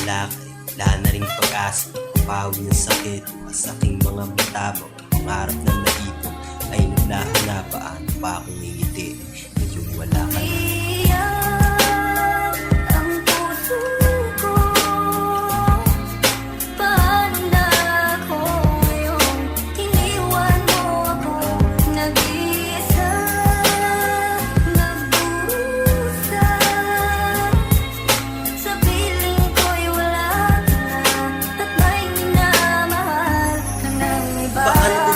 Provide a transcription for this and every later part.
wala ka, wala na ring pag-asa. Pawi ng sakit sa aking mga bitabang. Pangarap na naipon ay naglahanap. Paano pa akong ngingiti ngayong wala ka na?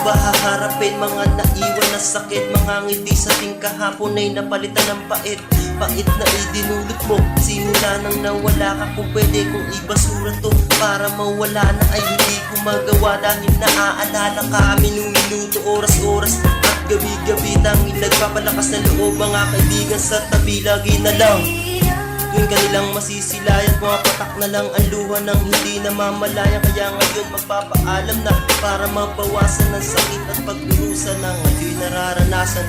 Haharapin mga naiwan na sakit, mga ngiti sa ting kahapon ay napalitan ng pait. Pait na idinulot mo simula nang nawala ka. Kung pwede kong ibasura to para mawala na ay hindi ko magawa. Dahil naaalala ka minuto, oras-oras at gabi-gabi. Tanging nagpapalakas na loob mga kaibigan sa tabi. Lagi na lang tuwing kanilang masisilayan, pumapatak na lang ang luha ng hindi na mamalayan. Kaya ngayon magpapaalam na para mabawasan ng sakit at pagdurusa ng ako'y nararanasan.